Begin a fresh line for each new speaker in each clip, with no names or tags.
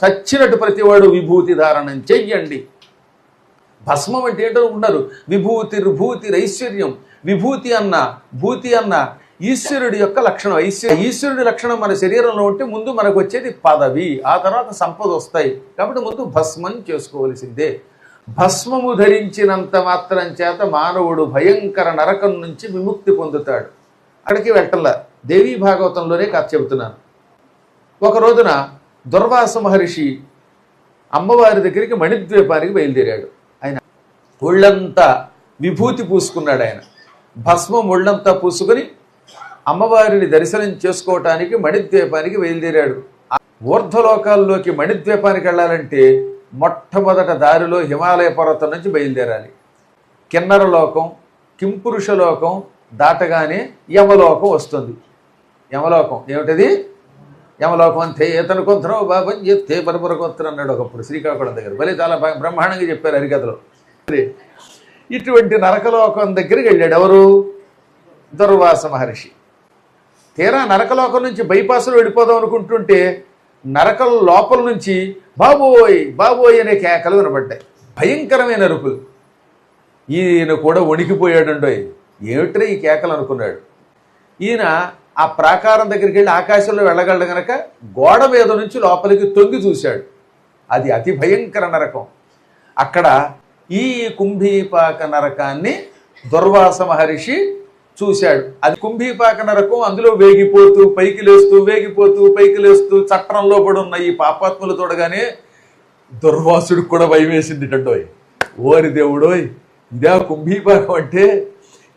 చచ్చినట్టు ప్రతివాడు విభూతి ధారణం చెయ్యండి. భస్మం అంటే ఏంటో ఉన్నారు. విభూతిరైశ్వర్యం. విభూతి అన్న భూతి అన్న ఈశ్వరుడి యొక్క లక్షణం. ఈశ్వరుడి లక్షణం మన శరీరంలో ఉంటే ముందు మనకు వచ్చేది పదవి, ఆ తర్వాత సంపద వస్తాయి. కాబట్టి ముందు భస్మం చేసుకోవలసిందే. భస్మము ధరించినంత మాత్రం చేత మానవుడు భయంకర నరకం నుంచి విముక్తి పొందుతాడు. అక్కడికి వెళ్ళటంలా, దేవీ భాగవతంలోనే కథ చెబుతున్నాను. ఒక రోజున దుర్వాస మహర్షి అమ్మవారి దగ్గరికి మణిద్వీపానికి బయలుదేరాడు. ఆయన ఒళ్ళంతా విభూతి పూసుకున్నాడు. ఆయన భస్మం ఒళ్ళంతా పూసుకొని అమ్మవారిని దర్శనం చేసుకోవటానికి మణిద్వీపానికి బయలుదేరాడు. ఊర్ధ్వలోకాల్లోకి మణిద్వీపానికి వెళ్ళాలంటే మొట్టమొదట దారిలో హిమాలయ పర్వతం నుంచి బయలుదేరాలి. కిన్నర లోకం, కింపురుష లోకం దాటగానే యమలోకం వస్తుంది. యమలోకం ఏమిటది? యమలోకం అంతే ఏతను కొంతనో బాబా చెప్తే పరపుర కొంతను అన్నాడు ఒకప్పుడు శ్రీకాకుళం దగ్గర. భలే చాలా బ్రహ్మాండంగా చెప్పారు హరికథలో. ఇటువంటి నరకలోకం దగ్గరికి వెళ్ళాడు ఎవరు? దుర్వాస మహర్షి. తీరా నరకలోకం నుంచి బైపాసులో వెళ్ళిపోదాం అనుకుంటుంటే నరకం లోపల నుంచి బాబోయ్ బాబోయ్ అనే కేకలు వినబడ్డాయి. భయంకరమైన అరుపులు. ఈయన కూడా వణికిపోయాడండోయ్. ఏమిట్రా ఈ కేకలు అనుకున్నాడు. ఈయన ఆ ప్రాకారం దగ్గరికి వెళ్ళి ఆకాశంలో వెళ్ళగలడు గనక గోడ మీద నుంచి లోపలికి తొంగి చూశాడు. అది అతి భయంకర నరకం. అక్కడ ఈ కుంభీపాక నరకాన్ని దుర్వాస మహర్షి చూశాడు. అది కుంభీపాక నరకం. అందులో వేగిపోతూ పైకి లేస్తూ వేగిపోతూ పైకి లేస్తూ చట్రంలో పడి ఉన్న ఈ పాపాత్ములు చూడగానే దుర్వాసుడికి కూడా భయం వేసిందిటండోయ్. ఓరి దేవుడోయ్, ఇదే కుంభీపాకం అంటే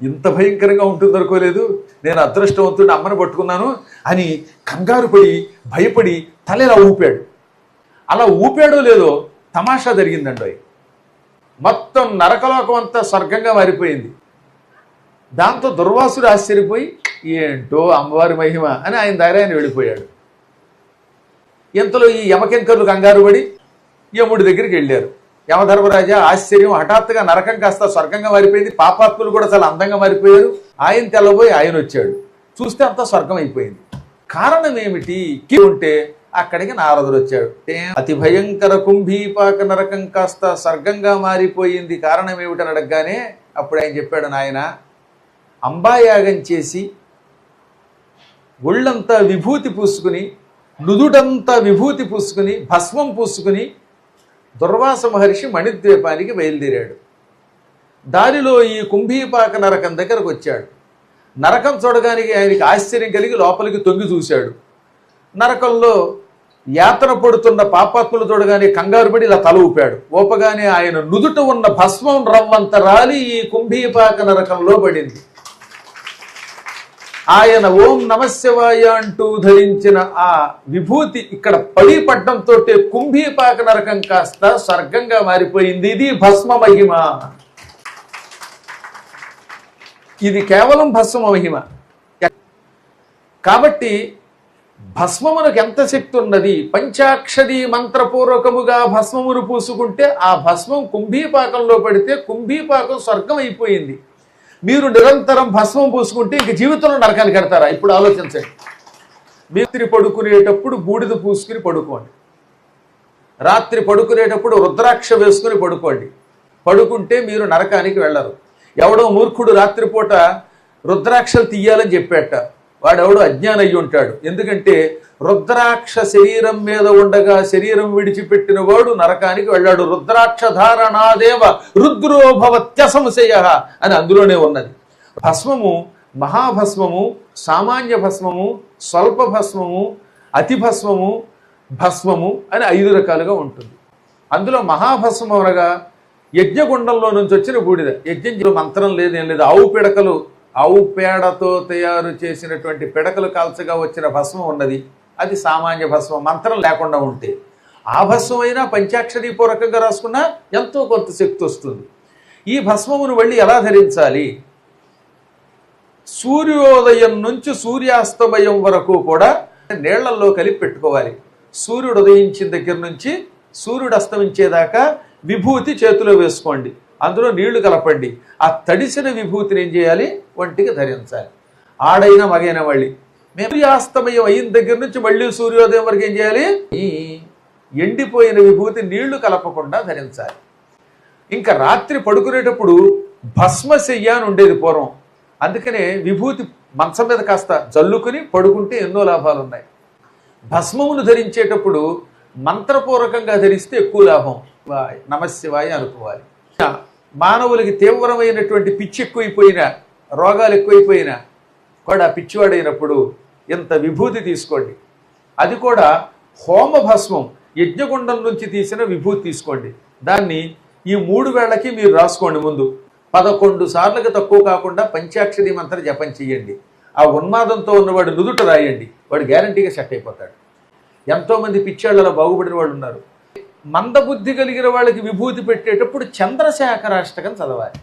ఇంత భయంకరంగా ఉంటుంది అనుకోలేదు. నేను అదృష్టవంతుడిని అమ్మని పట్టుకున్నాను అని కంగారు పడి భయపడి తల ఊపాడు. అలా ఊపాడో లేదో తమాషా జరిగిందండోయ్. మొత్తం నరకలోకం అంతా స్వర్గంగా మారిపోయింది. దాంతో దుర్వాసుడు ఆశ్చర్యపోయి ఏంటో అమ్మవారి మహిమ అని ఆయన దారి ఆయన వెళ్ళిపోయాడు. ఇంతలో ఈ యమకింకర్లు కంగారు పడి యముడి దగ్గరికి వెళ్ళారు. యమధర్మరాజా ఆశ్చర్యం, హఠాత్తుగా నరకం కాస్త స్వర్గంగా మారిపోయింది, పాపాత్ములు కూడా చాలా అందంగా మారిపోయారు. ఆయన తెల్లబోయి ఆయన వచ్చాడు. చూస్తే అంతా స్వర్గం అయిపోయింది. కారణం ఏమిటి ఉంటే అక్కడికి నారదుడు వచ్చాడు. అతి భయంకర కుంభీపాక నరకం కాస్త స్వర్గంగా మారిపోయింది, కారణం ఏమిటని అడగగానే అప్పుడు ఆయన చెప్పాడు, నాయన అంబాయాగం చేసి ఒళ్ళంతా విభూతి పూసుకుని నుదుటంతా విభూతి పూసుకుని భస్మం పూసుకుని దుర్వాస మహర్షి మణిద్వీపానికి బయలుదేరాడు. దారిలో ఈ కుంభీపాక నరకం దగ్గరకు వచ్చాడు. నరకం చూడగానికి ఆయనకి ఆశ్చర్యం కలిగి లోపలికి తొంగి చూశాడు. నరకంలో యాతన పడుతున్న పాపాత్ములు చూడగానే కంగారు పడి ఇలా తల ఊపాడు. ఊపగానే ఆయన నుదుట ఉన్న భస్మం రవ్వంత రాలి ఈ కుంభీపాక నరకంలో పడింది. ఆయన ఓం నమశివాయ అంటూ ధరించిన ఆ విభూతి ఇక్కడ పడడంతో కుంభీపాక నరకం కాస్త స్వర్గంగా మారిపోయింది. ఇది భస్మ మహిమ. ఇది కేవలం భస్మ మహిమ. కాబట్టి భస్మమునకు ఎంత శక్తి ఉన్నది. పంచాక్షరి మంత్రపూర్వకముగా భస్మమును పూసుకుంటే ఆ భస్మం కుంభీపాకంలో పడితే కుంభీపాకం స్వర్గం అయిపోయింది. మీరు నిరంతరం భస్మం పూసుకుంటే ఇంక జీవితంలో నరకానికి కడతారా? ఇప్పుడు ఆలోచించండి. రాత్రి పడుకునేటప్పుడు బూడిద పూసుకుని పడుకోండి. రాత్రి పడుకునేటప్పుడు రుద్రాక్ష వేసుకుని పడుకోండి. పడుకుంటే మీరు నరకానికి వెళ్ళరు. ఎవడో మూర్ఖుడు రాత్రిపూట రుద్రాక్షలు తీయాలని చెప్పేట, వాడెవడో అజ్ఞానం అయ్యి ఉంటాడు. ఎందుకంటే రుద్రాక్ష శరీరం మీద ఉండగా శరీరం విడిచిపెట్టిన వాడు నరకానికి వెళ్ళాడు. రుద్రాక్ష ధారణాదేవ రుద్రోభవత్య సంశయ అని అందులోనే ఉన్నది. భస్మము మహాభస్మము, సామాన్య భస్మము, స్వల్ప భస్మము, అతి భస్మము, భస్మము అని 5 రకాలుగా ఉంటుంది. అందులో మహాభస్మం అనగా యజ్ఞగుండంలో నుంచి వచ్చిన బూడిద. యజ్ఞం మంత్రం లేదు, ఏం లేదు. ఆవు పేడతో తయారు చేసినటువంటి పిడకలు కాల్చగా వచ్చిన భస్మం ఉన్నది. అది సామాన్య భస్మం, మంత్రం లేకుండా ఉంటే. ఆ భస్మైనా పంచాక్షరీ పూర్వకంగా రాసుకున్నా ఎంతో కొంత శక్తి వస్తుంది. ఈ భస్మమును వెళ్ళి ఎలా ధరించాలి? సూర్యోదయం నుంచి సూర్యాస్తమయం వరకు కూడా నీళ్లలో కలిపి పెట్టుకోవాలి. సూర్యుడు ఉదయించిన దగ్గర నుంచి సూర్యుడు అస్తమించేదాకా విభూతి చేతిలో వేసుకోండి. అందులో నీళ్లు కలపండి. ఆ తడిసిన విభూతిని ఏం చేయాలి? ఒంటికి ధరించాలి. ఆడైనా మగైనా మళ్ళీ సూర్యాస్తమయం అయిన దగ్గర నుంచి మళ్ళీ సూర్యోదయం వరకు ఏం చేయాలి? ఎండిపోయిన విభూతి నీళ్లు కలపకుండా ధరించాలి. ఇంకా రాత్రి పడుకునేటప్పుడు భస్మశయ్య అని ఉండేది పూర్వం. అందుకనే విభూతి మంచం మీద కాస్త జల్లుకుని పడుకుంటే ఎన్నో లాభాలు ఉన్నాయి. భస్మమును ధరించేటప్పుడు మంత్రపూర్వకంగా ధరిస్తే ఎక్కువ లాభం. నమశివాయ అనుకోవాలి. మానవులకి తీవ్రమైనటువంటి పిచ్చి ఎక్కువైపోయినా, రోగాలు ఎక్కువైపోయినా కూడా పిచ్చివాడైనప్పుడు ఇంత విభూతి తీసుకోండి. అది కూడా హోమ భస్మం, యజ్ఞగుండం నుంచి తీసిన విభూతి తీసుకోండి. దాన్ని ఈ 3 వేళకి మీరు రాసుకోండి. ముందు 11 సార్లకు తక్కువ కాకుండా పంచాక్షరి మంత్ర జపం చెయ్యండి. ఆ ఉన్మాదంతో ఉన్నవాడు నుదుట రాయండి. వాడు గ్యారంటీగా సెట్ అయిపోతాడు. ఎంతోమంది పిచ్చాళ్ళలో బాగుపడిన వాళ్ళు ఉన్నారు. మందబుద్ధి కలిగిన వాళ్ళకి విభూతి పెట్టేటప్పుడు చంద్రశేఖరాష్టకం చదవాలి.